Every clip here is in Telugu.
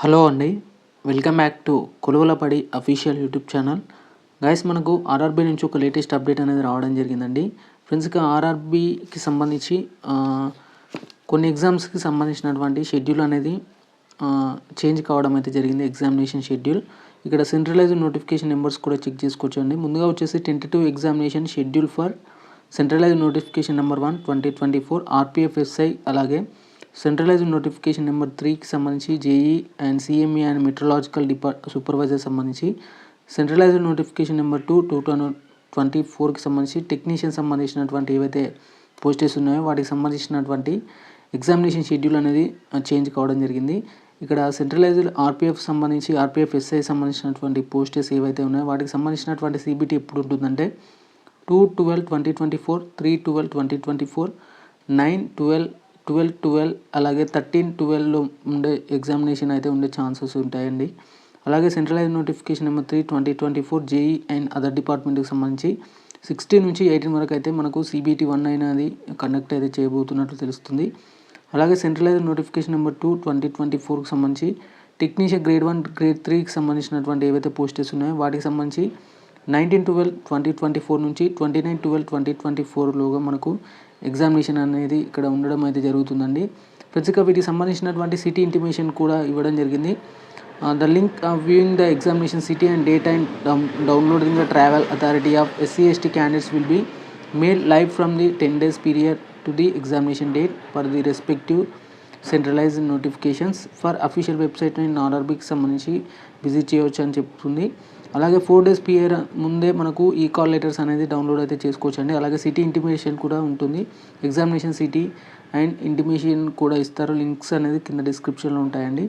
హలో అండి, వెల్కమ్ బ్యాక్ టు కొలువులపడి అఫీషియల్ యూట్యూబ్ ఛానల్. గైస్, మనకు ఆర్ఆర్బీ నుంచి ఒక లేటెస్ట్ అప్డేట్ అనేది రావడం జరిగిందండి. ఫ్రెండ్స్, ఇక ఆర్ఆర్బీకి సంబంధించి కొన్ని ఎగ్జామ్స్కి సంబంధించినటువంటి షెడ్యూల్ అనేది చేంజ్ కావడం అయితే జరిగింది. ఎగ్జామినేషన్ షెడ్యూల్ ఇక్కడ సెంట్రలైజ్డ్ నోటిఫికేషన్ నెంబర్స్ కూడా చెక్ చేసుకోవచ్చండి. ముందుగా వచ్చేసి tentative examination schedule for centralized notification number 1 2024 RPF SI, అలాగే సెంట్రలైజ్డ్ నోటిఫికేషన్ నెంబర్ 3కి సంబంధించి JE and CME and metallurgical supervisor సంబంధించి, సెంట్రలైజ్డ్ నోటిఫికేషన్ నెంబర్ 2 2024కి సంబంధించి టెక్నీషియన్ సంబంధించినటువంటి ఏవైతే పోస్టెస్ ఉన్నాయో వాటికి సంబంధించినటువంటి ఎగ్జామినేషన్ షెడ్యూల్ అనేది చేంజ్ కావడం జరిగింది. ఇక్కడ సెంట్రలైజ్డ్ ఆర్పిఎఫ్ సంబంధించి ఆర్పిఎఫ్ఎస్ఐ సంబంధించినటువంటి పోస్టెస్ ఏవైతే ఉన్నాయో వాటికి సంబంధించినటువంటి సిబిటీ ఎప్పుడు ఉంటుందంటే 2/12/2024, 3/12/2024, 9/12/12 అలాగే 13/12లో ఉండే ఎగ్జామినేషన్ అయితే ఉండే ఛాన్సెస్ ఉంటాయండి. అలాగే centralized notification number 3 2024 JE and other డిపార్ట్మెంట్కి సంబంధించి 16 నుంచి 18 వరకు అయితే మనకు సిబిటీ 1 అనేది కండక్ట్ అయితే చేయబోతున్నట్లు తెలుస్తుంది. అలాగే సెంట్రలైజ్డ్ నోటిఫికేషన్ నెంబర్ 2 2024కి సంబంధించి టెక్నీషియన్ గ్రేడ్ 1 గ్రేడ్ 3కి సంబంధించినటువంటి ఏవైతే పోస్టెస్ ఉన్నాయో వాటికి సంబంధించి 19/12/2024 నుంచి 29/12/2024లోగా మనకు ఎగ్జామినేషన్ అనేది ఇక్కడ ఉండడం అయితే జరుగుతుందండి. ఫ్రెండ్స్, ఇక వీటికి సంబంధించినటువంటి సిటీ ఇంటిమేషన్ కూడా ఇవ్వడం జరిగింది. The link viewing the examination city and date and downloading the travel authority of SC/ST candidates will be made live from the 10 days period to the examination date for the respective centralised notifications for official website and ఆర్ఆర్బీకి సంబంధించి విజిట్ చేయవచ్చు అని చెప్తుంది. అలాగే 4 days పియర్ ముందే మనకు ఈ కాల్ లెటర్స్ అనేది డౌన్లోడ్ అయితే చేసుకోవచ్చు అండి. అలాగే సిటీ ఇంటిమేషన్ కూడా ఉంటుంది. ఎగ్జామినేషన్ సిటీ అండ్ ఇంటిమేషన్ కూడా ఇస్తారు. లింక్స్ అనేది కింద డిస్క్రిప్షన్లో ఉంటాయండి.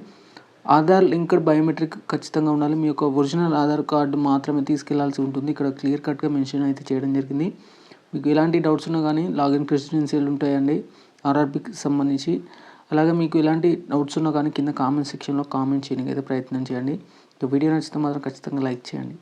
ఆధార్ లింక్డ్ బయోమెట్రిక్ ఖచ్చితంగా ఉండాలి. మీ యొక్క ఒరిజినల్ ఆధార్ కార్డు మాత్రమే తీసుకెళ్లాల్సి ఉంటుంది. ఇక్కడ క్లియర్ కట్గా మెన్షన్ అయితే చేయడం జరిగింది. మీకు ఎలాంటి డౌట్స్ ఉన్నా కానీ లాగిన్ క్రెడెన్షియల్ ఉంటాయండి ఆర్ఆర్బీకి సంబంధించి. అలాగే మీకు ఎలాంటి డౌట్స్ ఉన్నా కానీ కింద కామెంట్ సెక్షన్లో కామెంట్ చేయడానికి అయితే ప్రయత్నం చేయండి. వీడియో నచ్చితే మాత్రం ఖచ్చితంగా లైక్ చేయండి.